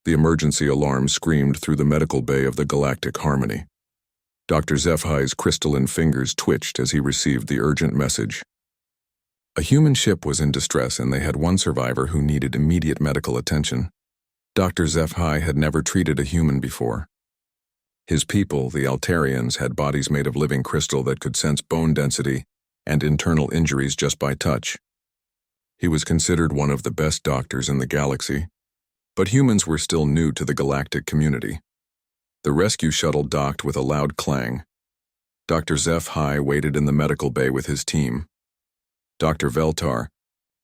The emergency alarm screamed through the medical bay of the Galactic Harmony. Dr. HFY's crystalline fingers twitched as he received the urgent message. A human ship was in distress and they had one survivor who needed immediate medical attention. Dr. HFY had never treated a human before. His people, the Altarians, had bodies made of living crystal that could sense bone density and internal injuries just by touch. He was considered one of the best doctors in the galaxy, but humans were still new to the galactic community. The rescue shuttle docked with a loud clang. Dr. HFY waited in the medical bay with his team. Dr. Veltar,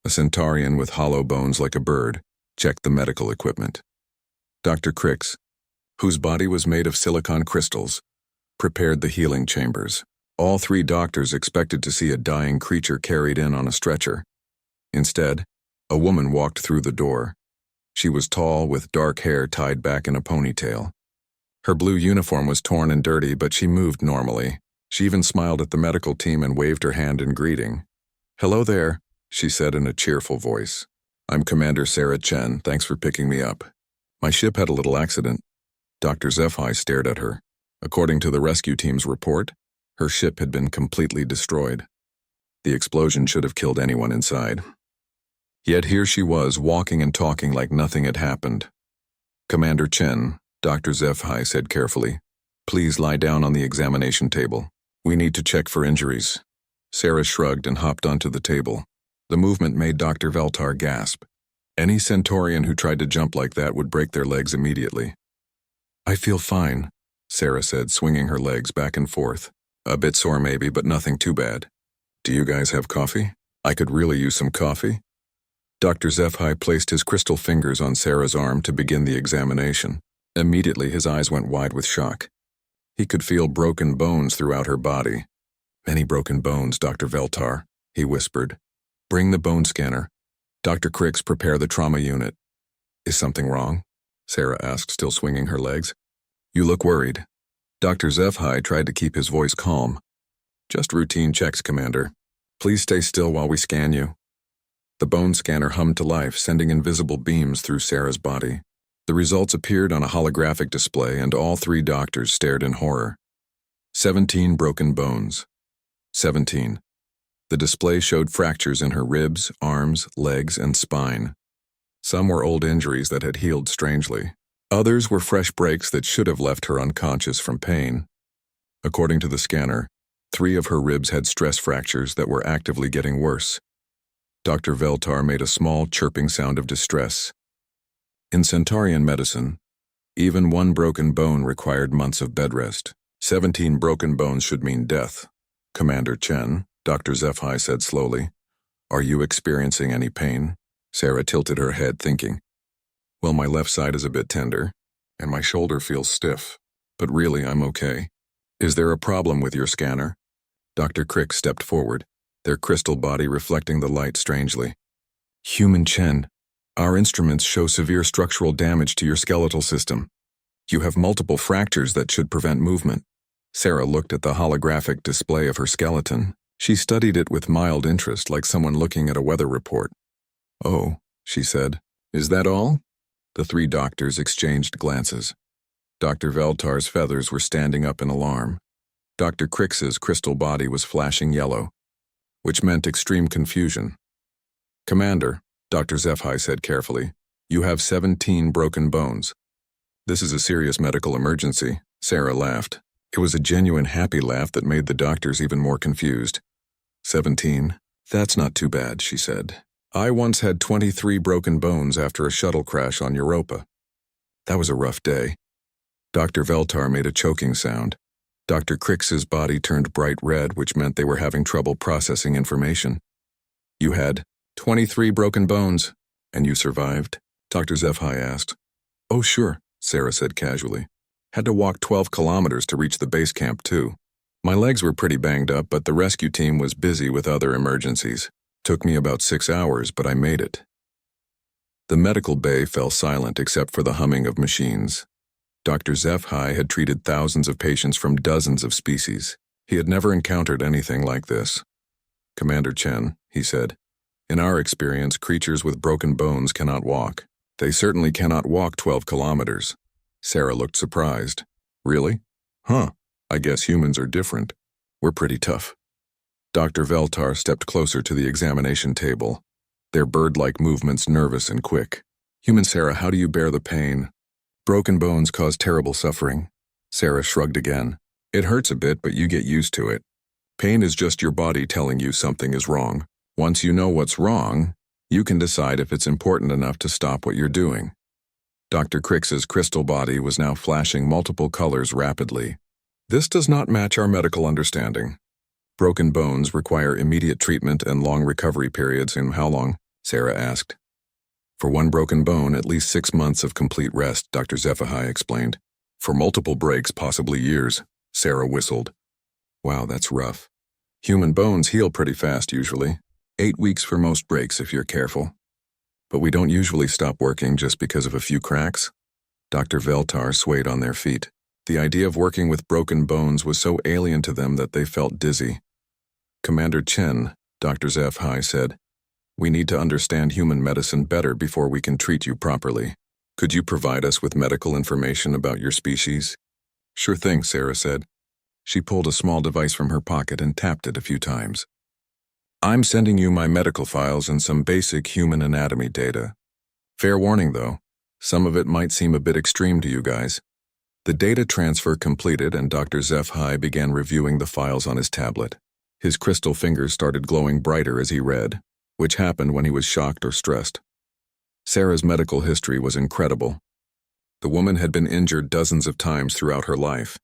a Centaurian with hollow bones like a bird, checked the medical equipment. Dr. Crix, whose body was made of silicon crystals, prepared the healing chambers. All three doctors expected to see a dying creature carried in on a stretcher. Instead, a woman walked through the door. She was tall, with dark hair tied back in a ponytail. Her blue uniform was torn and dirty, but she moved normally. She even smiled at the medical team and waved her hand in greeting. "Hello there," she said in a cheerful voice. "I'm Commander Sarah Chen. Thanks for picking me up. My ship had a little accident." Dr. HFY stared at her. According to the rescue team's report, her ship had been completely destroyed. The explosion should have killed anyone inside. Yet here she was, walking and talking like nothing had happened. "Commander Chen," Dr. HFY said carefully, "please lie down on the examination table. We need to check for injuries." Sarah shrugged and hopped onto the table. The movement made Dr. Veltar gasp. Any Centaurian who tried to jump like that would break their legs immediately. "I feel fine," Sarah said, swinging her legs back and forth. "A bit sore maybe, but nothing too bad. Do you guys have coffee? I could really use some coffee." Dr. HFY placed his crystal fingers on Sarah's arm to begin the examination. Immediately his eyes went wide with shock. He could feel broken bones throughout her body. "Many broken bones, Dr. Veltar," he whispered. "Bring the bone scanner. Dr. Crix, prepare the trauma unit." "Is something wrong?" Sarah asked, still swinging her legs. "You look worried." Dr. HFY tried to keep his voice calm. "Just routine checks, Commander. Please stay still while we scan you." The bone scanner hummed to life, sending invisible beams through Sarah's body. The results appeared on a holographic display, and all three doctors stared in horror. 17 broken bones. 17. The display showed fractures in her ribs, arms, legs, and spine. Some were old injuries that had healed strangely. Others were fresh breaks that should have left her unconscious from pain. According to the scanner, 3 of her ribs had stress fractures that were actively getting worse. Dr. Veltar made a small chirping sound of distress. In Centaurian medicine, even one broken bone required months of bed rest. 17 broken bones should mean death. "Commander Chen," Dr. HFY said slowly, "are you experiencing any pain?" Sarah tilted her head, thinking, "Well, my left side is a bit tender, and my shoulder feels stiff, but really I'm okay. Is there a problem with your scanner?" Dr. Crix stepped forward, their crystal body reflecting the light strangely. "Human Chen, our instruments show severe structural damage to your skeletal system. You have multiple fractures that should prevent movement." Sarah looked at the holographic display of her skeleton. She studied it with mild interest, like someone looking at a weather report. "Oh," she said. "Is that all?" The 3 doctors exchanged glances. Dr. Veltar's feathers were standing up in alarm. Dr. Crix's crystal body was flashing yellow, which meant extreme confusion. "Commander," Dr. HFY said carefully, "you have 17 broken bones." "This is a serious medical emergency," Sarah laughed. It was a genuine happy laugh that made the doctors even more confused. 17. "That's not too bad," she said. "I once had 23 broken bones after a shuttle crash on Europa. That was a rough day." Dr. Veltar made a choking sound. Dr. Crix's body turned bright red, which meant they were having trouble processing information. "You had 23 broken bones, and you survived?" Dr. HFY asked. "Oh, sure," Sarah said casually. "Had to walk 12 kilometers to reach the base camp, too. My legs were pretty banged up, but the rescue team was busy with other emergencies. Took me about 6 hours, but I made it." The medical bay fell silent except for the humming of machines. Dr. HFY had treated thousands of patients from dozens of species. He had never encountered anything like this. "Commander Chen," he said, "in our experience, creatures with broken bones cannot walk. They certainly cannot walk 12 kilometers. Sarah looked surprised. Really? Huh, I guess humans are different. We're pretty tough. Dr. Veltar stepped closer to the examination table, their bird-like movements nervous and quick. Human Sarah, how do you bear the pain? Broken bones cause terrible suffering. Sarah shrugged again. It hurts a bit, but you get used to it. Pain is just your body telling you something is wrong. Once you know what's wrong, you can decide if it's important enough to stop what you're doing. Dr. Crix's crystal body was now flashing multiple colors rapidly. This does not match our medical understanding. Broken bones require immediate treatment and long recovery periods. In how long? Sarah asked. For one broken bone, at least 6 months of complete rest, Dr. HFY explained. For multiple breaks, possibly years, Sarah whistled. Wow, that's rough. Human bones heal pretty fast usually. 8 weeks for most breaks if you're careful. But we don't usually stop working just because of a few cracks. Dr. Veltar swayed on their feet. The idea of working with broken bones was so alien to them that they felt dizzy. Commander Chen, Dr. HFY said, we need to understand human medicine better before we can treat you properly. Could you provide us with medical information about your species? Sure thing, Sarah said. She pulled a small device from her pocket and tapped it a few times. I'm sending you my medical files and some basic human anatomy data. Fair warning, though, some of it might seem a bit extreme to you guys. The data transfer completed and Dr. HFY began reviewing the files on his tablet. His crystal fingers started glowing brighter as he read, which happened when he was shocked or stressed. Sarah's medical history was incredible. The woman had been injured dozens of times throughout her life.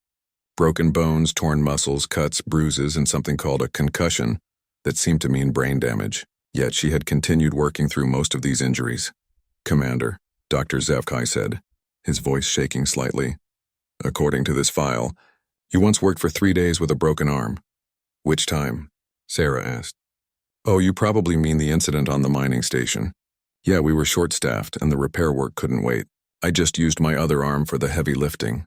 Broken bones, torn muscles, cuts, bruises, and something called a concussion that seemed to mean brain damage. Yet she had continued working through most of these injuries. Commander, Dr. HFY said, his voice shaking slightly. According to this file, you once worked for 3 days with a broken arm. Which time? Sarah asked. Oh, you probably mean the incident on the mining station. Yeah, we were short-staffed and the repair work couldn't wait. I just used my other arm for the heavy lifting.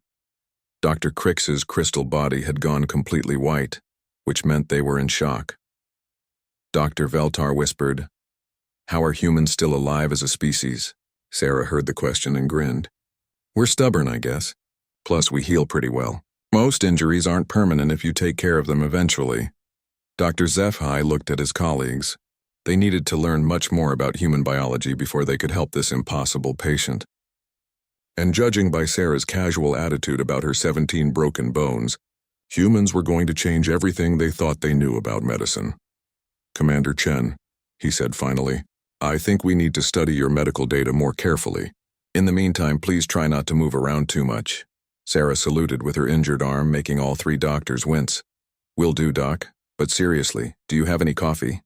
Dr. Crix's crystal body had gone completely white, which meant they were in shock. Dr. Veltar whispered, How are humans still alive as a species? Sarah heard the question and grinned. We're stubborn, I guess. Plus, we heal pretty well. Most injuries aren't permanent if you take care of them eventually. Dr. HFY looked at his colleagues. They needed to learn much more about human biology before they could help this impossible patient. And judging by Sarah's casual attitude about her 17 broken bones, humans were going to change everything they thought they knew about medicine. Commander Chen, he said finally, I think we need to study your medical data more carefully. In the meantime, please try not to move around too much. Sarah saluted with her injured arm, making all 3 doctors wince. Will do, Doc. But seriously, do you have any coffee?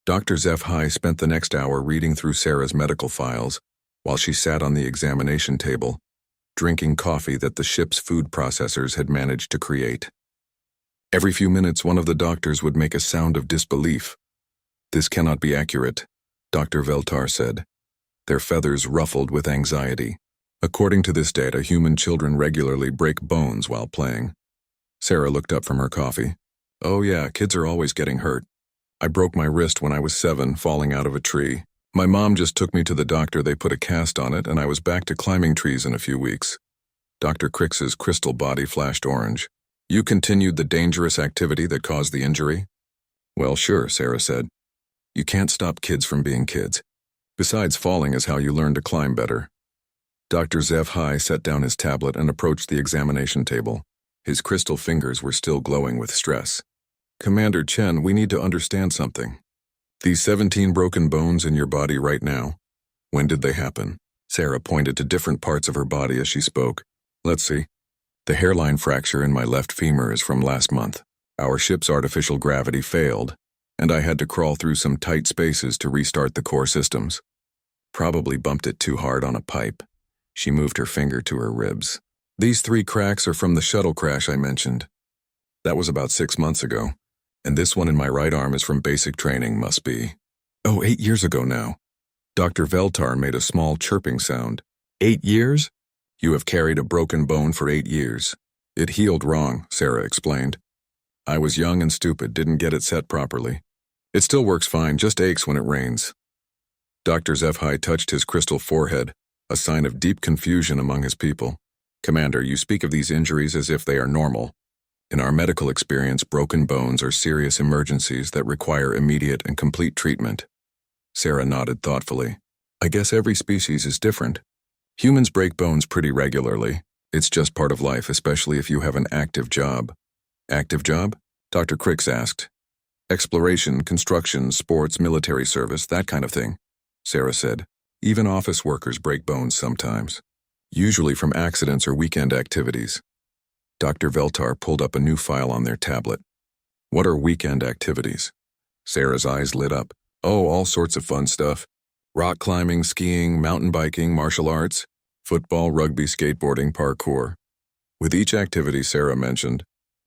Dr. HFY spent the next hour reading through Sarah's medical files while she sat on the examination table, drinking coffee that the ship's food processors had managed to create. Every few minutes, one of the doctors would make a sound of disbelief. This cannot be accurate, Dr. Veltar said, their feathers ruffled with anxiety. According to this data, human children regularly break bones while playing. Sarah looked up from her coffee. Oh yeah, kids are always getting hurt. I broke my wrist when I was 7, falling out of a tree. My mom just took me to the doctor, they put a cast on it, and I was back to climbing trees in a few weeks. Dr. Crix's crystal body flashed orange. You continued the dangerous activity that caused the injury? Well, sure, Sarah said. You can't stop kids from being kids. Besides, falling is how you learn to climb better. Dr. HFY set down his tablet and approached the examination table. His crystal fingers were still glowing with stress. Commander Chen, we need to understand something. These 17 broken bones in your body right now, when did they happen? Sarah pointed to different parts of her body as she spoke. Let's see. The hairline fracture in my left femur is from last month. Our ship's artificial gravity failed, and I had to crawl through some tight spaces to restart the core systems. Probably bumped it too hard on a pipe. She moved her finger to her ribs. These 3 cracks are from the shuttle crash I mentioned. That was about 6 months ago. And this one in my right arm is from basic training, must be. Oh, 8 years ago now. Dr. Veltar made a small chirping sound. 8 years? You have carried a broken bone for 8 years. It healed wrong, Sarah explained. I was young and stupid, didn't get it set properly. It still works fine, just aches when it rains. Dr. HFY touched his crystal forehead, a sign of deep confusion among his people. Commander, you speak of these injuries as if they are normal. In our medical experience, broken bones are serious emergencies that require immediate and complete treatment. Sarah nodded thoughtfully. I guess every species is different. Humans break bones pretty regularly. It's just part of life, especially if you have an active job. Active job? Dr. Crix asked. Exploration, construction, sports, military service, that kind of thing, Sarah said. Even office workers break bones sometimes, usually from accidents or weekend activities. Dr. Veltar pulled up a new file on their tablet. What are weekend activities? Sarah's eyes lit up. Oh, all sorts of fun stuff. Rock climbing, skiing, mountain biking, martial arts, football, rugby, skateboarding, parkour. With each activity Sarah mentioned,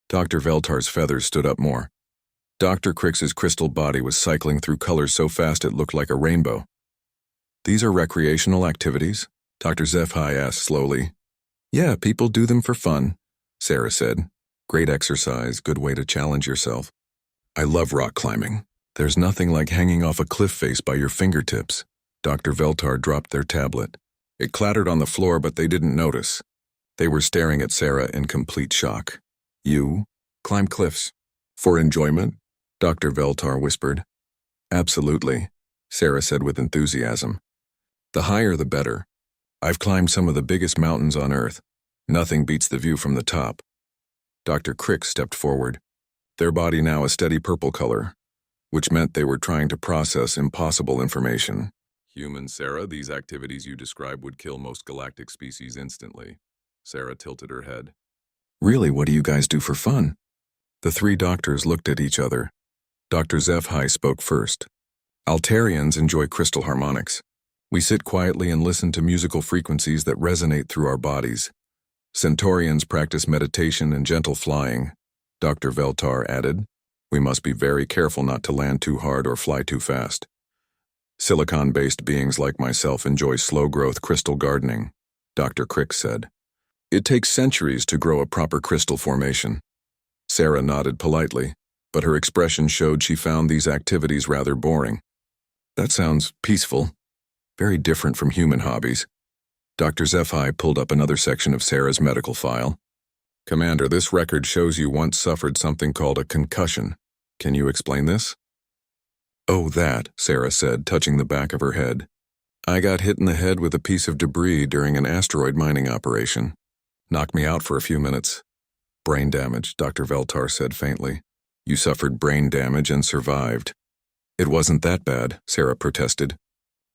Dr. Veltar's feathers stood up more. Dr. Crix's crystal body was cycling through colors so fast it looked like a rainbow. These are recreational activities? Dr. Zephi asked slowly. Yeah, people do them for fun, Sarah said. Great exercise, good way to challenge yourself. I love rock climbing. There's nothing like hanging off a cliff face by your fingertips. Dr. Veltar dropped their tablet. It clattered on the floor, but they didn't notice. They were staring at Sarah in complete shock. You climb cliffs? For enjoyment? Dr. Veltar whispered. Absolutely, Sarah said with enthusiasm. The higher the better. I've climbed some of the biggest mountains on Earth. Nothing beats the view from the top. Dr. Crix stepped forward, their body now a steady purple color, which meant they were trying to process impossible information. Human Sarah, these activities you describe would kill most galactic species instantly. Sarah tilted her head. Really, what do you guys do for fun? The three doctors looked at each other. Dr. Zephi spoke first. Altarians enjoy crystal harmonics. We sit quietly and listen to musical frequencies that resonate through our bodies. Centaurians practice meditation and gentle flying. Dr. Veltar added, we must be very careful not to land too hard or fly too fast. Silicon-based beings like myself enjoy slow-growth crystal gardening, Dr. Crix said. It takes centuries to grow a proper crystal formation. Sarah nodded politely, but her expression showed she found these activities rather boring. That sounds peaceful. Very different from human hobbies. Dr. Zephi pulled up another section of Sarah's medical file. Commander, this record shows you once suffered something called a concussion. Can you explain this? Oh, that, Sarah said, touching the back of her head. I got hit in the head with a piece of debris during an asteroid mining operation. Knocked me out for a few minutes. Brain damage, Dr. Veltar said faintly. You suffered brain damage and survived. It wasn't that bad, Sarah protested.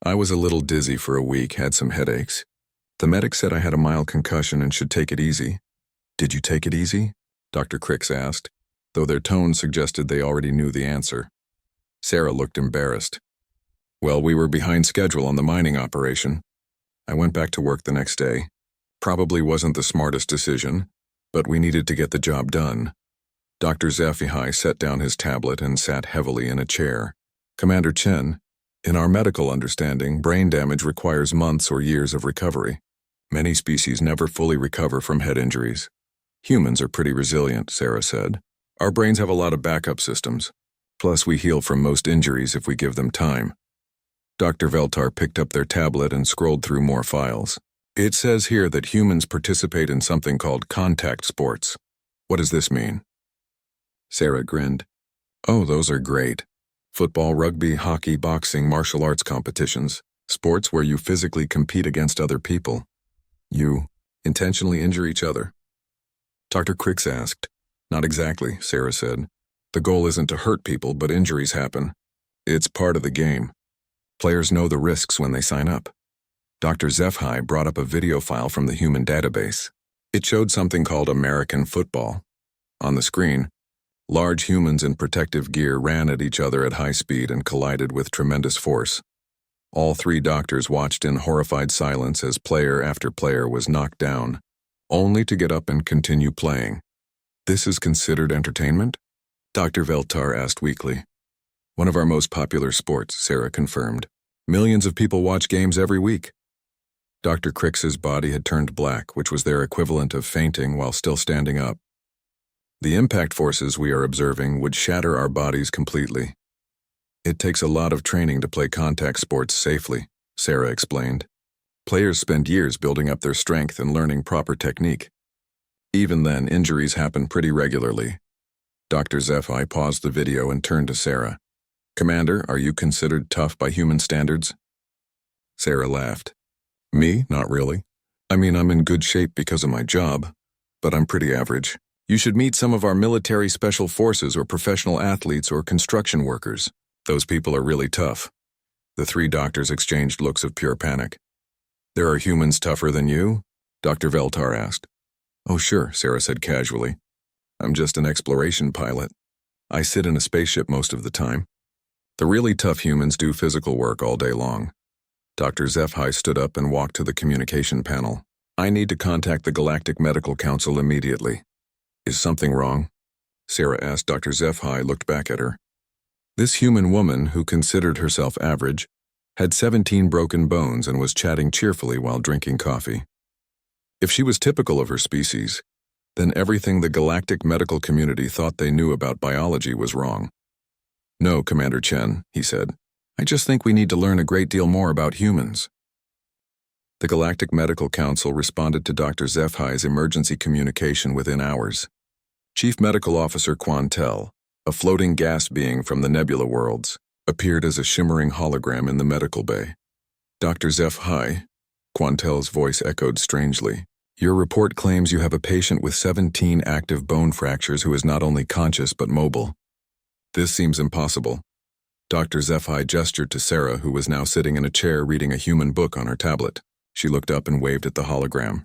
I was a little dizzy for a week, had some headaches. The medic said I had a mild concussion and should take it easy. Did you take it easy? Dr. Crix asked, though their tone suggested they already knew the answer. Sarah looked embarrassed. Well, we were behind schedule on the mining operation. I went back to work the next day. Probably wasn't the smartest decision, but we needed to get the job done. Dr. Zephi set down his tablet and sat heavily in a chair. Commander Chen, in our medical understanding, brain damage requires months or years of recovery. Many species never fully recover from head injuries. Humans are pretty resilient, Sarah said. Our brains have a lot of backup systems. Plus, we heal from most injuries if we give them time. Dr. Veltar picked up their tablet and scrolled through more files. It says here that humans participate in something called contact sports. What does this mean? Sarah grinned. Oh, those are great. Football, rugby, hockey, boxing, martial arts competitions. Sports where you physically compete against other people. You intentionally injure each other? Dr. Crix asked. Not exactly, Sarah said. The goal isn't to hurt people, but injuries happen. It's part of the game. Players know the risks when they sign up. Dr. Zephi brought up a video file from the human database. It showed something called American football. On the screen, large humans in protective gear ran at each other at high speed and collided with tremendous force. All three doctors watched in horrified silence as player after player was knocked down, only to get up and continue playing. This is considered entertainment? Dr. Veltar asked weakly. One of our most popular sports, Sarah confirmed. Millions of people watch games every week. Dr. Crix's body had turned black, which was their equivalent of fainting while still standing up. The impact forces we are observing would shatter our bodies completely. It takes a lot of training to play contact sports safely, Sarah explained. Players spend years building up their strength and learning proper technique. Even then, injuries happen pretty regularly. Dr. HFY paused the video and turned to Sarah. Commander, are you considered tough by human standards? Sarah laughed. Me? Not really. I mean, I'm in good shape because of my job, but I'm pretty average. You should meet some of our military special forces or professional athletes or construction workers. Those people are really tough. The three doctors exchanged looks of pure panic. There are humans tougher than you? Dr. Veltar asked. Oh, sure, Sarah said casually. I'm just an exploration pilot. I sit in a spaceship most of the time. The really tough humans do physical work all day long. Dr. HFY stood up and walked to the communication panel. I need to contact the Galactic Medical Council immediately. Is something wrong? Sarah asked. Dr. HFY looked back at her. This human woman, who considered herself average, had 17 broken bones and was chatting cheerfully while drinking coffee. If she was typical of her species, then everything the galactic medical community thought they knew about biology was wrong. No, Commander Chen, he said. I just think we need to learn a great deal more about humans. The Galactic Medical Council responded to Dr. HFY's emergency communication within hours. Chief Medical Officer Quantel, a floating gas being from the nebula worlds, appeared as a shimmering hologram in the medical bay. Dr. HFY, Quantel's voice echoed strangely. Your report claims you have a patient with 17 active bone fractures who is not only conscious but mobile. This seems impossible. Dr. HFY gestured to Sarah, who was now sitting in a chair reading a human book on her tablet. She looked up and waved at the hologram.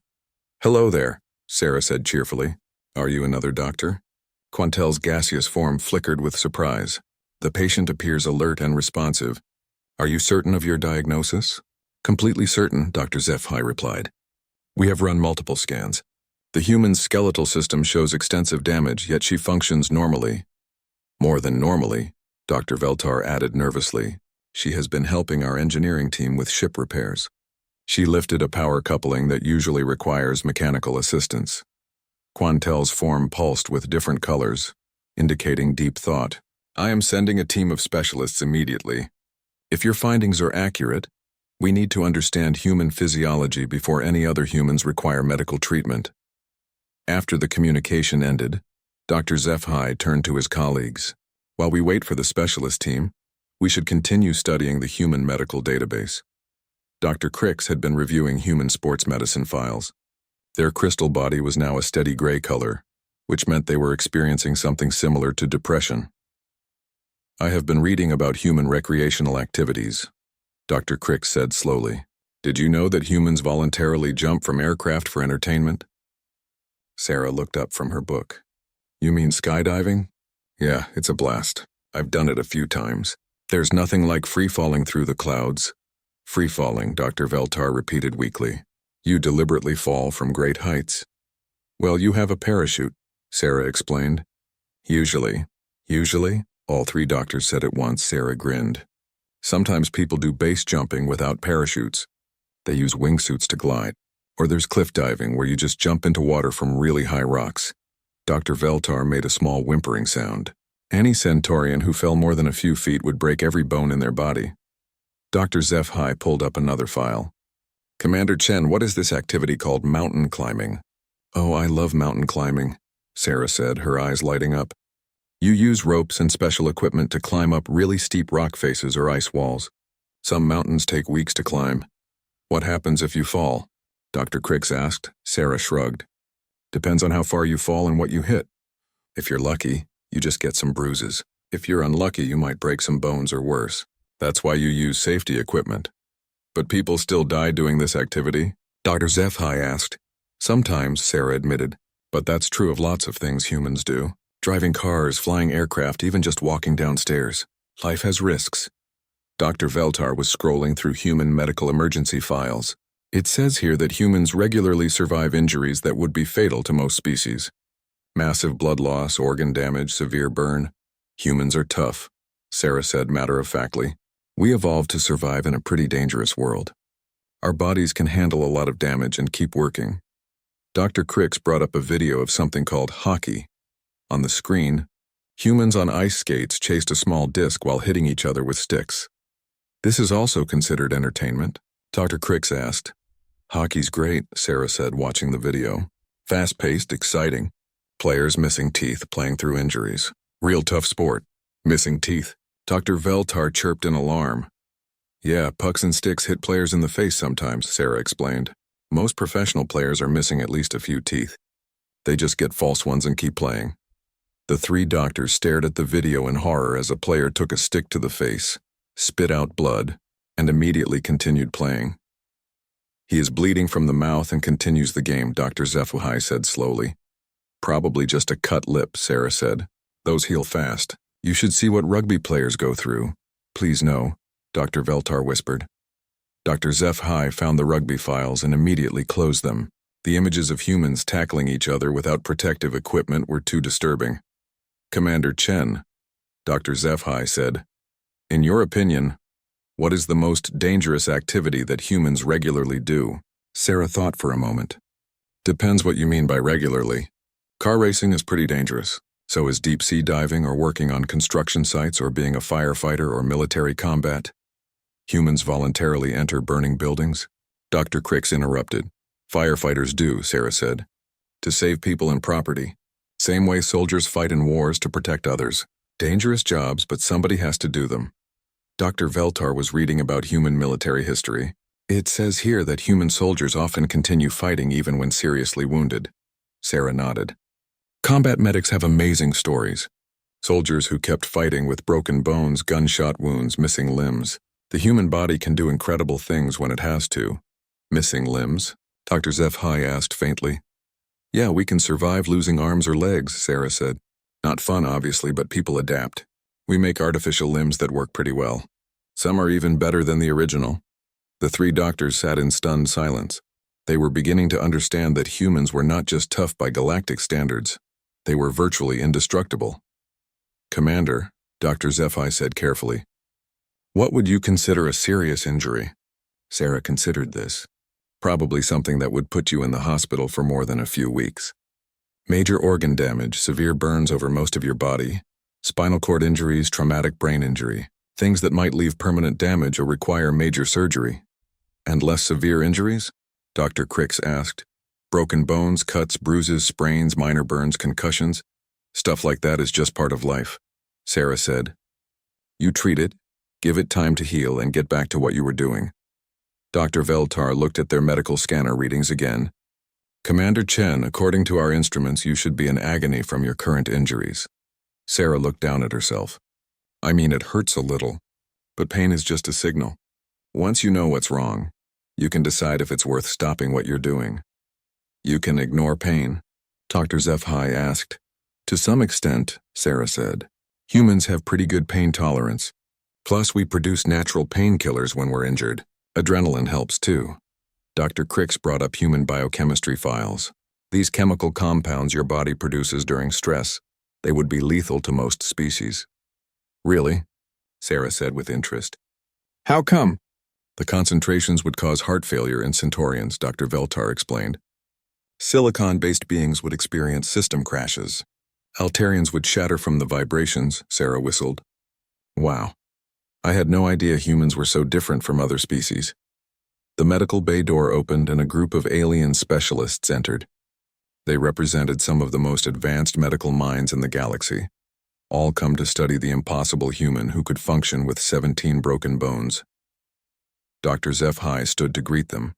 Hello there, Sarah said cheerfully. Are you another doctor? Quantel's gaseous form flickered with surprise. The patient appears alert and responsive. Are you certain of your diagnosis? Completely certain, Dr. HFY replied. We have run multiple scans. The human's skeletal system shows extensive damage, yet she functions normally. More than normally, Dr. Veltar added nervously. She has been helping our engineering team with ship repairs. She lifted a power coupling that usually requires mechanical assistance. Quantel's form pulsed with different colors, indicating deep thought. I am sending a team of specialists immediately. If your findings are accurate, we need to understand human physiology before any other humans require medical treatment. After the communication ended, Dr. HFY turned to his colleagues. While we wait for the specialist team, we should continue studying the human medical database. Dr. Crix had been reviewing human sports medicine files. Their crystal body was now a steady gray color, which meant they were experiencing something similar to depression. I have been reading about human recreational activities, Dr. Crix said slowly. Did you know that humans voluntarily jump from aircraft for entertainment? Sarah looked up from her book. You mean skydiving? Yeah, it's a blast. I've done it a few times. There's nothing like free-falling through the clouds. Free-falling, Dr. Veltar repeated weakly. You deliberately fall from great heights. Well, you have a parachute, Sarah explained. Usually. Usually? All three doctors said at once. Sarah grinned. Sometimes people do base jumping without parachutes. They use wingsuits to glide. Or there's cliff diving where you just jump into water from really high rocks. Dr. Veltar made a small whimpering sound. Any Centaurian who fell more than a few feet would break every bone in their body. Dr. HFY pulled up another file. Commander Chen, what is this activity called mountain climbing? Oh, I love mountain climbing, Sarah said, her eyes lighting up. You use ropes and special equipment to climb up really steep rock faces or ice walls. Some mountains take weeks to climb. What happens if you fall? Dr. Crix asked. Sarah shrugged. Depends on how far you fall and what you hit. If you're lucky, you just get some bruises. If you're unlucky, you might break some bones or worse. That's why you use safety equipment. But people still die doing this activity? Dr. HFY asked. Sometimes, Sarah admitted, but that's true of lots of things humans do. Driving cars, flying aircraft, even just walking downstairs. Life has risks. Dr. Veltar was scrolling through human medical emergency files. It says here that humans regularly survive injuries that would be fatal to most species. Massive blood loss, organ damage, severe burn. Humans are tough, Sarah said matter-of-factly. We evolved to survive in a pretty dangerous world. Our bodies can handle a lot of damage and keep working. Dr. Crix brought up a video of something called hockey. On the screen, humans on ice skates chased a small disc while hitting each other with sticks. This is also considered entertainment? Dr. Crix asked. Hockey's great, Sarah said, watching the video. Fast-paced, exciting. Players missing teeth, playing through injuries. Real tough sport. Missing teeth. Dr. Veltar chirped in alarm. Yeah, pucks and sticks hit players in the face sometimes, Sarah explained. Most professional players are missing at least a few teeth. They just get false ones and keep playing. The three doctors stared at the video in horror as a player took a stick to the face, spit out blood, and immediately continued playing. He is bleeding from the mouth and continues the game, Dr. HFY said slowly. Probably just a cut lip, Sarah said. Those heal fast. You should see what rugby players go through. Please no, Dr. Veltar whispered. Dr. HFY found the rugby files and immediately closed them. The images of humans tackling each other without protective equipment were too disturbing. Commander Chen, Dr. HFY said, in your opinion, what is the most dangerous activity that humans regularly do? Sarah thought for a moment. Depends what you mean by regularly. Car racing is pretty dangerous. So is deep-sea diving or working on construction sites or being a firefighter or military combat. Humans voluntarily enter burning buildings? Dr. Crix interrupted. Firefighters do, Sarah said. To save people and property. Same way soldiers fight in wars to protect others. Dangerous jobs, but somebody has to do them. Dr. Veltar was reading about human military history. It says here that human soldiers often continue fighting even when seriously wounded. Sarah nodded. Combat medics have amazing stories. Soldiers who kept fighting with broken bones, gunshot wounds, missing limbs. The human body can do incredible things when it has to. Missing limbs? Dr. HFY asked faintly. Yeah, we can survive losing arms or legs, Sarah said. Not fun, obviously, but people adapt. We make artificial limbs that work pretty well. Some are even better than the original. The three doctors sat in stunned silence. They were beginning to understand that humans were not just tough by galactic standards. They were virtually indestructible. Commander, Dr. HFY said carefully. What would you consider a serious injury? Sarah considered this. Probably something that would put you in the hospital for more than a few weeks. Major organ damage, severe burns over most of your body, spinal cord injuries, traumatic brain injury, things that might leave permanent damage or require major surgery. And less severe injuries? Dr. Crix asked. Broken bones, cuts, bruises, sprains, minor burns, concussions. Stuff like that is just part of life, Sarah said. You treat it, give it time to heal, and get back to what you were doing. Dr. Veltar looked at their medical scanner readings again. Commander Chen, according to our instruments, you should be in agony from your current injuries. Sarah looked down at herself. I mean, it hurts a little, but pain is just a signal. Once you know what's wrong, you can decide if it's worth stopping what you're doing. You can ignore pain, Dr. HFY asked. To some extent, Sarah said. Humans have pretty good pain tolerance. Plus, we produce natural painkillers when we're injured. Adrenaline helps too. Dr. Crix brought up human biochemistry files. These chemical compounds your body produces during stress, they would be lethal to most species. Really? Sarah said with interest. How come? The concentrations would cause heart failure in Centaurians, Dr. Veltar explained. Silicon-based beings would experience system crashes. Altarians would shatter from the vibrations, Sarah whistled. Wow. I had no idea humans were so different from other species. The medical bay door opened and a group of alien specialists entered. They represented some of the most advanced medical minds in the galaxy, all come to study the impossible human who could function with 17 broken bones. Dr. HFY stood to greet them.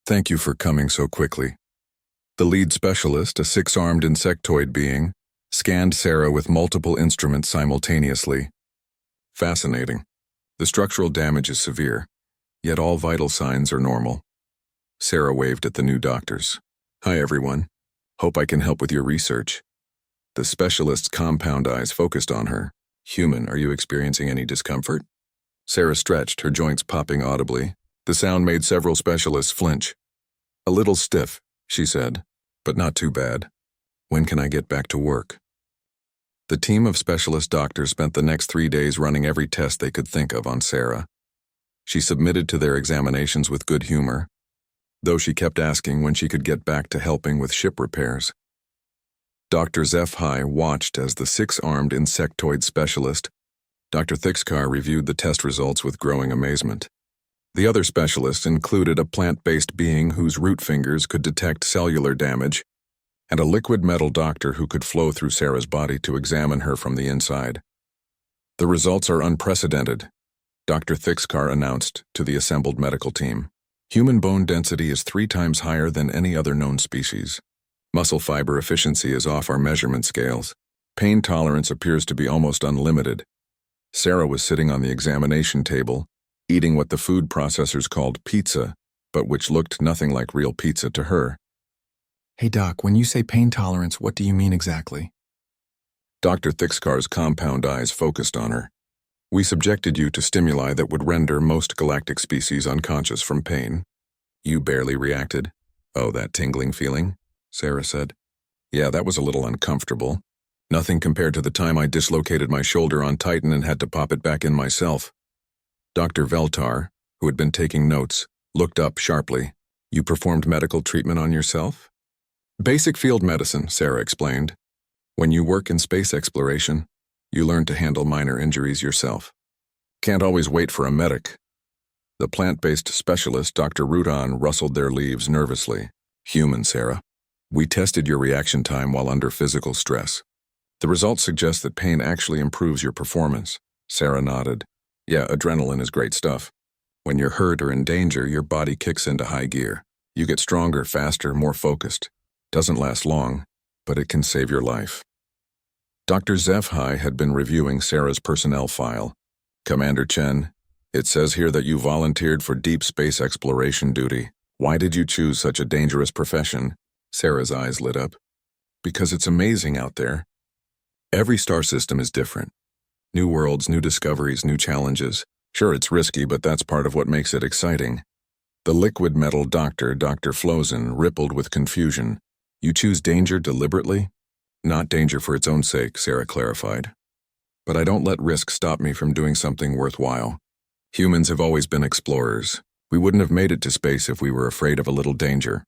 Thank you for coming so quickly. The lead specialist, a six-armed insectoid being, scanned Sarah with multiple instruments simultaneously. Fascinating. The structural damage is severe, yet all vital signs are normal. Sarah waved at the new doctors. Hi, everyone. Hope I can help with your research. The specialist's compound eyes focused on her. Human, are you experiencing any discomfort? Sarah stretched, her joints popping audibly. The sound made several specialists flinch. A little stiff, she said, but not too bad. When can I get back to work? The team of specialist doctors spent the next 3 days running every test they could think of on Sarah. She submitted to their examinations with good humor, though she kept asking when she could get back to helping with ship repairs. Dr. HFY watched as the six-armed insectoid specialist, Dr. Thixkar, reviewed the test results with growing amazement. The other specialists included a plant-based being whose root fingers could detect cellular damage, and a liquid metal doctor who could flow through Sarah's body to examine her from the inside. The results are unprecedented, Dr. Thixkar announced to the assembled medical team. Human bone density is 3 times higher than any other known species. Muscle fiber efficiency is off our measurement scales. Pain tolerance appears to be almost unlimited. Sarah was sitting on the examination table, eating what the food processors called pizza, but which looked nothing like real pizza to her. Hey Doc, when you say pain tolerance, what do you mean exactly? Dr. Thixkar's compound eyes focused on her. We subjected you to stimuli that would render most galactic species unconscious from pain. You barely reacted. Oh, that tingling feeling, Sarah said. Yeah, that was a little uncomfortable. Nothing compared to the time I dislocated my shoulder on Titan and had to pop it back in myself. Dr. Veltar, who had been taking notes, looked up sharply. You performed medical treatment on yourself? Basic field medicine, Sarah explained. When you work in space exploration, you learn to handle minor injuries yourself. Can't always wait for a medic. The plant-based specialist, Dr. Rudan, rustled their leaves nervously. Human, Sarah. We tested your reaction time while under physical stress. The results suggest that pain actually improves your performance. Sarah nodded. Yeah, adrenaline is great stuff. When you're hurt or in danger, your body kicks into high gear. You get stronger, faster, more focused. Doesn't last long, but it can save your life. Dr. HFY had been reviewing Sarah's personnel file. Commander Chen, it says here that you volunteered for deep space exploration duty. Why did you choose such a dangerous profession? Sarah's eyes lit up. Because it's amazing out there. Every star system is different. New worlds, new discoveries, new challenges. Sure, it's risky, but that's part of what makes it exciting. The liquid metal doctor, Dr. Flozen, rippled with confusion. You choose danger deliberately? Not danger for its own sake, Sarah clarified. But I don't let risk stop me from doing something worthwhile. Humans have always been explorers. We wouldn't have made it to space if we were afraid of a little danger.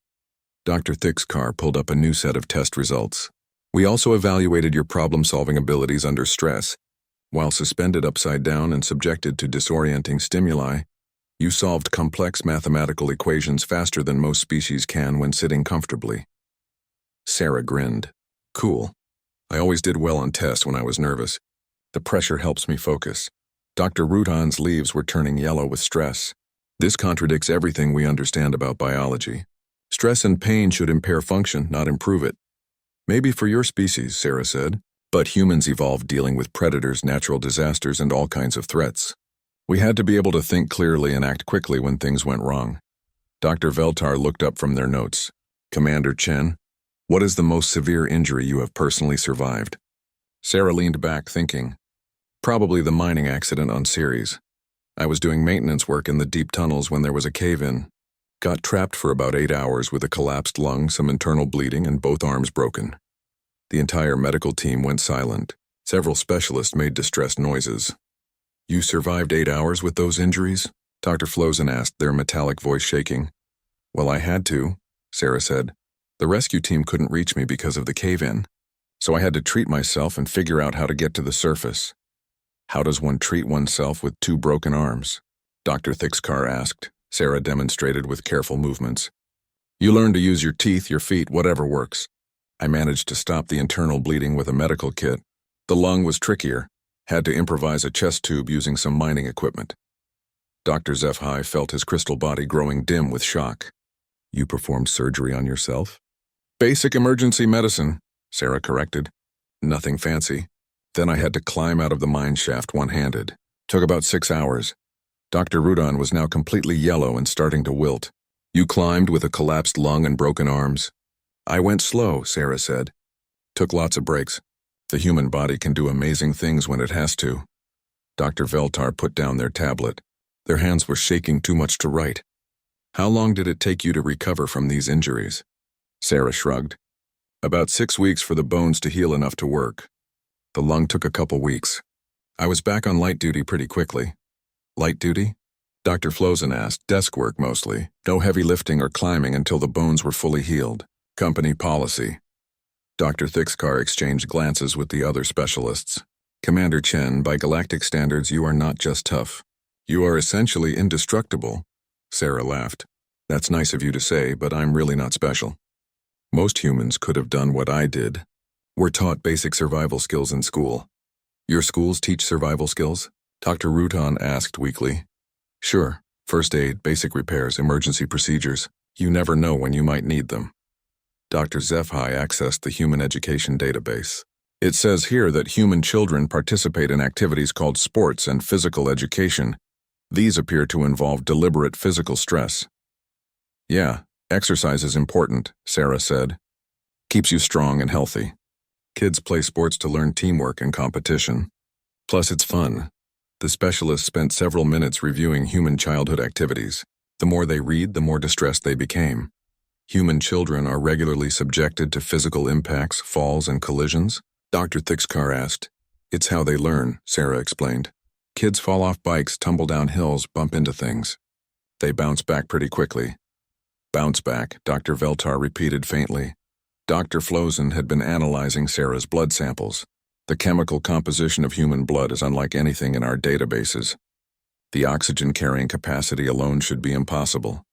Dr. Thixkar pulled up a new set of test results. We also evaluated your problem-solving abilities under stress. While suspended upside down and subjected to disorienting stimuli, you solved complex mathematical equations faster than most species can when sitting comfortably. Sarah grinned. Cool. I always did well on tests when I was nervous. The pressure helps me focus. Dr. Rutan's leaves were turning yellow with stress. This contradicts everything we understand about biology. Stress and pain should impair function, not improve it. Maybe for your species, Sarah said, but humans evolved dealing with predators, natural disasters, and all kinds of threats. We had to be able to think clearly and act quickly when things went wrong. Dr. Veltar looked up from their notes. Commander Chen, what is the most severe injury you have personally survived? Sarah leaned back, thinking. Probably the mining accident on Ceres. I was doing maintenance work in the deep tunnels when there was a cave-in. Got trapped for about 8 hours with a collapsed lung, some internal bleeding, and both arms broken. The entire medical team went silent. Several specialists made distressed noises. You survived 8 hours with those injuries? Dr. Flozen asked, their metallic voice shaking. Well, I had to, Sarah said. The rescue team couldn't reach me because of the cave-in, so I had to treat myself and figure out how to get to the surface. How does one treat oneself with 2 broken arms? Dr. Thixkar asked. Sarah demonstrated with careful movements. You learn to use your teeth, your feet, whatever works. I managed to stop the internal bleeding with a medical kit. The lung was trickier. Had to improvise a chest tube using some mining equipment. Dr. HFY felt his crystal body growing dim with shock. You performed surgery on yourself? Basic emergency medicine, Sarah corrected. Nothing fancy. Then I had to climb out of the mine shaft one-handed. Took about 6 hours. Dr. Rudan was now completely yellow and starting to wilt. You climbed with a collapsed lung and broken arms? I went slow, Sarah said. Took lots of breaks. The human body can do amazing things when it has to. Dr. Veltar put down their tablet. Their hands were shaking too much to write. How long did it take you to recover from these injuries? Sarah shrugged. About 6 weeks for the bones to heal enough to work. The lung took a couple weeks. I was back on light duty pretty quickly. Light duty? Dr. Flozen asked. Desk work mostly. No heavy lifting or climbing until the bones were fully healed. Company policy. Dr. Thixkar exchanged glances with the other specialists. Commander Chen, by galactic standards, you are not just tough. You are essentially indestructible. Sarah laughed. That's nice of you to say, but I'm really not special. Most humans could have done what I did. We're taught basic survival skills in school. Your schools teach survival skills? Dr. Rutan asked weakly. Sure. First aid, basic repairs, emergency procedures. You never know when you might need them. Dr. HFY accessed the Human Education Database. It says here that human children participate in activities called sports and physical education. These appear to involve deliberate physical stress. Yeah, exercise is important, Sarah said. Keeps you strong and healthy. Kids play sports to learn teamwork and competition. Plus, it's fun. The specialist spent several minutes reviewing human childhood activities. The more they read, the more distressed they became. Human children are regularly subjected to physical impacts, falls, and collisions? Dr. Thixkar asked. It's how they learn, Sarah explained. Kids fall off bikes, tumble down hills, bump into things. They bounce back pretty quickly. Bounce back, Dr. Veltar repeated faintly. Dr. Flosen had been analyzing Sarah's blood samples. The chemical composition of human blood is unlike anything in our databases. The oxygen-carrying capacity alone should be impossible.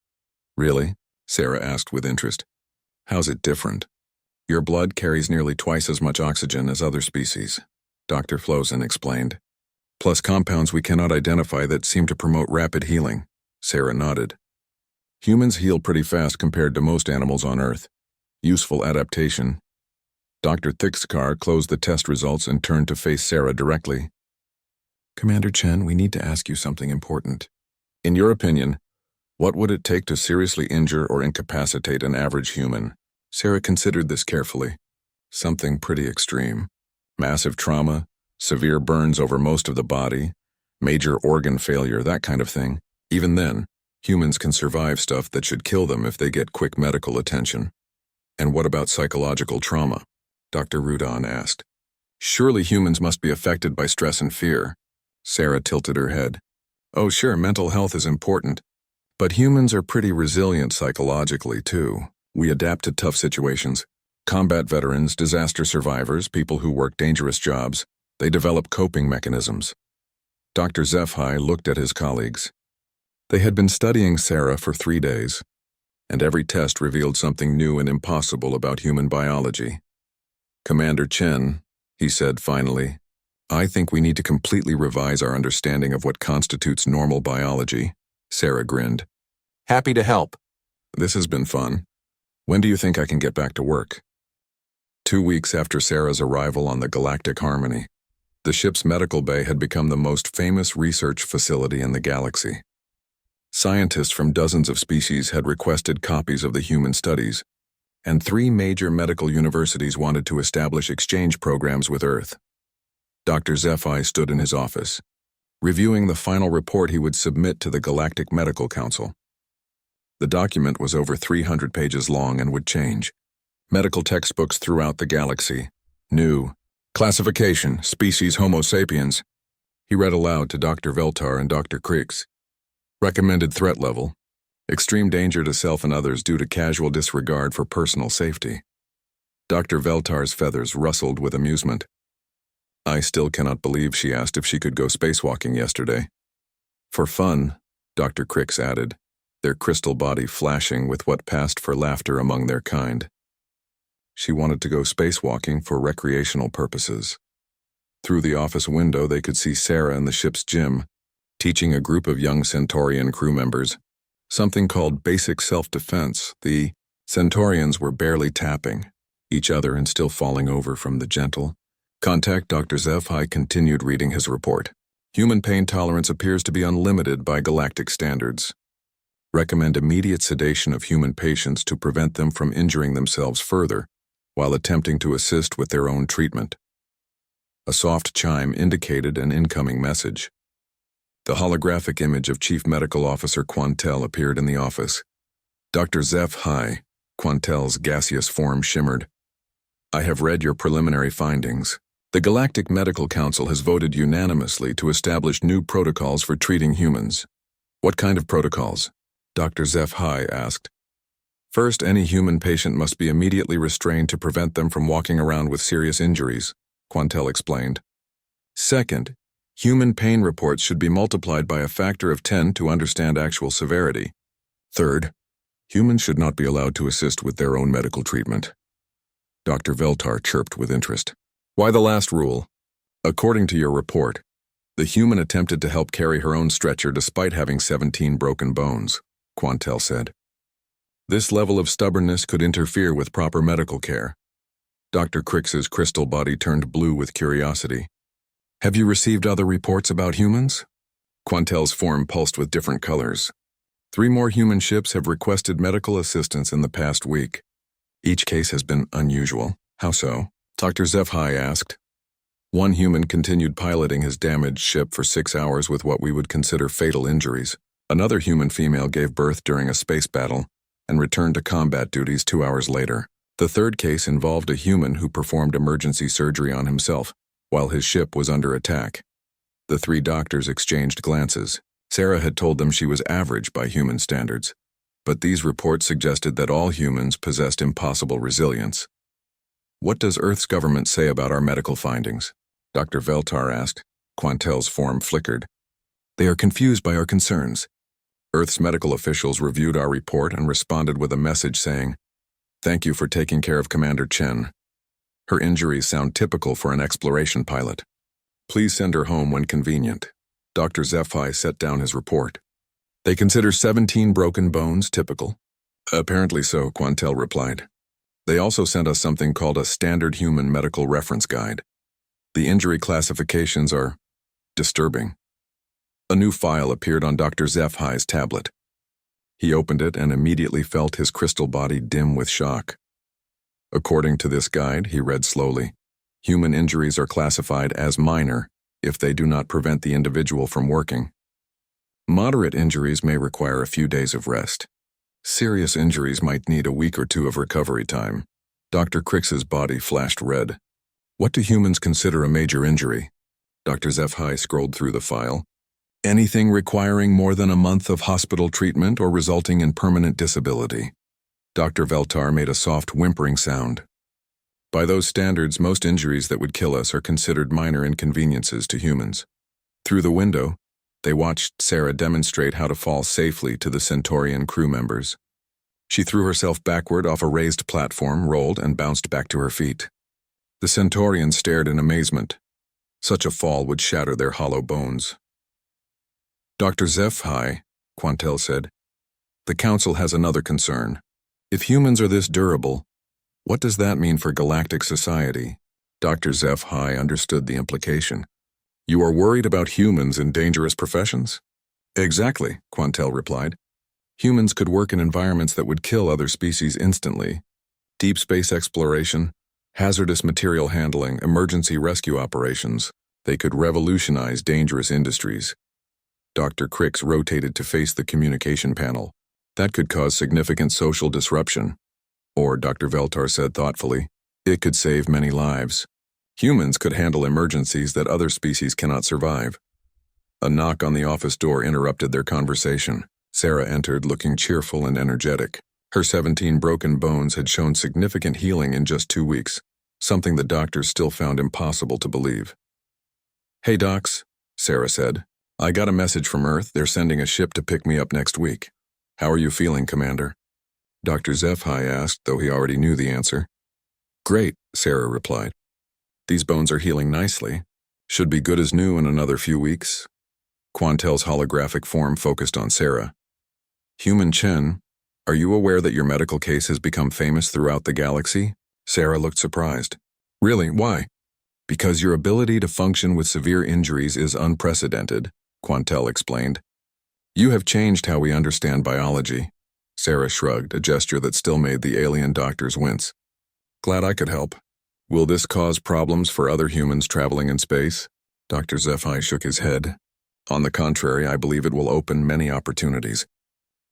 Really? Sarah asked with interest. How's it different? Your blood carries nearly twice as much oxygen as other species, Dr. Flosen explained. Plus compounds we cannot identify that seem to promote rapid healing, Sarah nodded. Humans heal pretty fast compared to most animals on Earth. Useful adaptation. Dr. Thixkar closed the test results and turned to face Sarah directly. Commander Chen, we need to ask you something important. In your opinion, what would it take to seriously injure or incapacitate an average human? Sarah considered this carefully. Something pretty extreme. Massive trauma, severe burns over most of the body, major organ failure, that kind of thing. Even then, humans can survive stuff that should kill them if they get quick medical attention. And what about psychological trauma? Dr. Rudan asked. Surely humans must be affected by stress and fear. Sarah tilted her head. Oh sure, mental health is important. But humans are pretty resilient psychologically too. We adapt to tough situations. Combat veterans, disaster survivors, people who work dangerous jobs, they develop coping mechanisms. Dr. HFY looked at his colleagues. They had been studying Sarah for 3 days, and every test revealed something new and impossible about human biology. Commander Chen, he said finally, I think we need to completely revise our understanding of what constitutes normal biology. Sarah grinned. Happy to help. This has been fun. When do you think I can get back to work? 2 weeks after Sarah's arrival on the Galactic Harmony, the ship's medical bay had become the most famous research facility in the galaxy. Scientists from dozens of species had requested copies of the human studies, and 3 major medical universities wanted to establish exchange programs with Earth. Dr. HFY stood in his office, reviewing the final report he would submit to the Galactic Medical Council. The document was over 300 pages long and would change. Medical textbooks throughout the galaxy. New. Classification, species Homo sapiens. He read aloud to Dr. Veltar and Dr. Creeks. Recommended threat level. Extreme danger to self and others due to casual disregard for personal safety. Dr. Veltar's feathers rustled with amusement. I still cannot believe she asked if she could go spacewalking yesterday. For fun, Dr. Creeks added, their crystal body flashing with what passed for laughter among their kind. She wanted to go spacewalking for recreational purposes. Through the office window they could see Sarah in the ship's gym, teaching a group of young Centaurian crew members something called basic self-defense. The Centaurians were barely tapping each other and still falling over from the gentle. Contact Dr. HFY continued reading his report. Human pain tolerance appears to be unlimited by galactic standards. Recommend immediate sedation of human patients to prevent them from injuring themselves further while attempting to assist with their own treatment. A soft chime indicated an incoming message. The holographic image of Chief Medical Officer Quantel appeared in the office. Dr. HFY, Quantel's gaseous form shimmered. I have read your preliminary findings. The Galactic Medical Council has voted unanimously to establish new protocols for treating humans. What kind of protocols? Dr. HFY asked. First, any human patient must be immediately restrained to prevent them from walking around with serious injuries, Quantel explained. Second, human pain reports should be multiplied by a factor of 10 to understand actual severity. Third, humans should not be allowed to assist with their own medical treatment. Dr. Veltar chirped with interest. Why the last rule? According to your report, the human attempted to help carry her own stretcher despite having 17 broken bones, Quantel said. This level of stubbornness could interfere with proper medical care. Dr. Crix's crystal body turned blue with curiosity. Have you received other reports about humans? Quantel's form pulsed with different colors. 3 more human ships have requested medical assistance in the past week. Each case has been unusual. How so? Dr. HFY asked. One human continued piloting his damaged ship for 6 hours with what we would consider fatal injuries. Another human female gave birth during a space battle and returned to combat duties 2 hours later. The third case involved a human who performed emergency surgery on himself while his ship was under attack. The 3 doctors exchanged glances. Sarah had told them she was average by human standards, but these reports suggested that all humans possessed impossible resilience. What does Earth's government say about our medical findings? Dr. Veltar asked. Quantel's form flickered. They are confused by our concerns. Earth's medical officials reviewed our report and responded with a message saying, "Thank you for taking care of Commander Chen. Her injuries sound typical for an exploration pilot. Please send her home when convenient." Dr. HFY set down his report. They consider 17 broken bones typical? Apparently so, Quantel replied. They also sent us something called a Standard Human Medical Reference Guide. The injury classifications are disturbing. A new file appeared on Dr. HFY's tablet. He opened it and immediately felt his crystal body dim with shock. According to this guide, he read slowly, human injuries are classified as minor if they do not prevent the individual from working. Moderate injuries may require a few days of rest. Serious injuries might need a week or 2 of recovery time. Dr. Crix's body flashed red. What do humans consider a major injury? Dr. HFY scrolled through the file. Anything requiring more than a month of hospital treatment or resulting in permanent disability. Dr. Veltar made a soft whimpering sound. By those standards, most injuries that would kill us are considered minor inconveniences to humans. Through the window, they watched Sarah demonstrate how to fall safely to the Centaurian crew members. She threw herself backward off a raised platform, rolled, and bounced back to her feet. The Centaurians stared in amazement. Such a fall would shatter their hollow bones. Dr. HFY, Quantel said, the Council has another concern. If humans are this durable, what does that mean for galactic society? Dr. HFY understood the implication. You are worried about humans in dangerous professions? Exactly, Quantel replied. Humans could work in environments that would kill other species instantly. Deep space exploration, hazardous material handling, emergency rescue operations. They could revolutionize dangerous industries. Dr. Crix rotated to face the communication panel. That could cause significant social disruption. Or, Dr. Veltar said thoughtfully, it could save many lives. Humans could handle emergencies that other species cannot survive. A knock on the office door interrupted their conversation. Sarah entered looking cheerful and energetic. Her 17 broken bones had shown significant healing in just 2 weeks, something the doctors still found impossible to believe. Hey docs, Sarah said. I got a message from Earth. They're sending a ship to pick me up next week. How are you feeling, Commander? Dr. HFY asked, though he already knew the answer. Great, Sarah replied. These bones are healing nicely. Should be good as new in another few weeks. Quantel's holographic form focused on Sarah. Human Chen, are you aware that your medical case has become famous throughout the galaxy? Sarah looked surprised. Really, why? Because your ability to function with severe injuries is unprecedented, Quantel explained. You have changed how we understand biology. Sarah shrugged, a gesture that still made the alien doctors wince. Glad I could help. Will this cause problems for other humans traveling in space? Dr. HFY shook his head. On the contrary, I believe it will open many opportunities.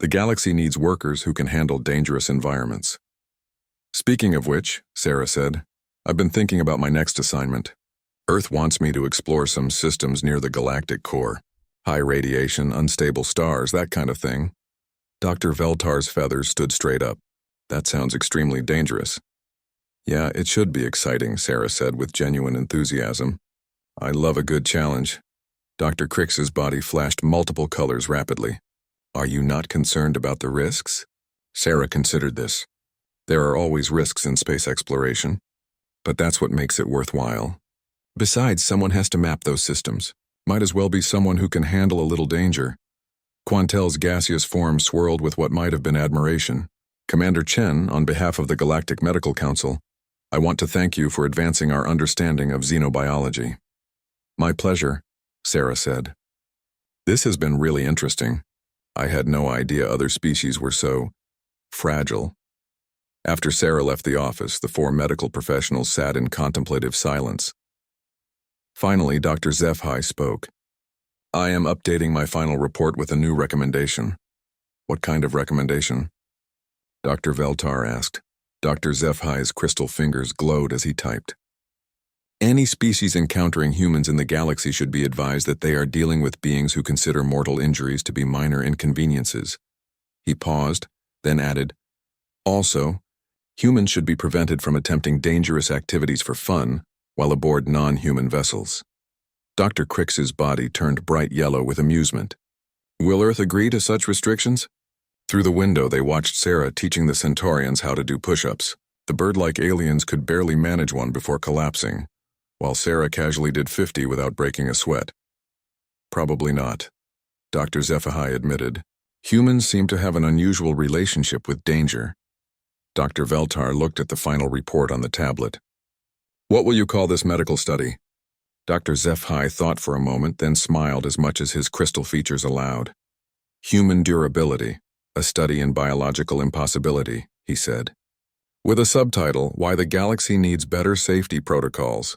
The galaxy needs workers who can handle dangerous environments. Speaking of which, Sarah said, I've been thinking about my next assignment. Earth wants me to explore some systems near the galactic core. High radiation, unstable stars, that kind of thing. Dr. Veltar's feathers stood straight up. That sounds extremely dangerous. Yeah, it should be exciting, Sarah said with genuine enthusiasm. I love a good challenge. Dr. Crix's body flashed multiple colors rapidly. Are you not concerned about the risks? Sarah considered this. There are always risks in space exploration, but that's what makes it worthwhile. Besides, someone has to map those systems. Might as well be someone who can handle a little danger. Quantel's gaseous form swirled with what might have been admiration. Commander Chen, on behalf of the Galactic Medical Council, I want to thank you for advancing our understanding of xenobiology. My pleasure, Sarah said. This has been really interesting. I had no idea other species were so fragile. After Sarah left the office, the four medical professionals sat in contemplative silence. Finally, Dr. HFY spoke. I am updating my final report with a new recommendation. What kind of recommendation? Dr. Veltar asked. Dr. HFY's crystal fingers glowed as he typed. Any species encountering humans in the galaxy should be advised that they are dealing with beings who consider mortal injuries to be minor inconveniences. He paused, then added, Also, humans should be prevented from attempting dangerous activities for fun while aboard non-human vessels. Dr. Crix's body turned bright yellow with amusement. Will Earth agree to such restrictions? Through the window, they watched Sarah teaching the Centaurians how to do push-ups. The bird-like aliens could barely manage one before collapsing, while Sarah casually did 50 without breaking a sweat. Probably not, Dr. HFY admitted. Humans seem to have an unusual relationship with danger. Dr. Veltar looked at the final report on the tablet. What will you call this medical study? Dr. HFY thought for a moment, then smiled as much as his crystal features allowed. Human durability, a study in biological impossibility, he said. With a subtitle, Why the Galaxy Needs Better Safety Protocols.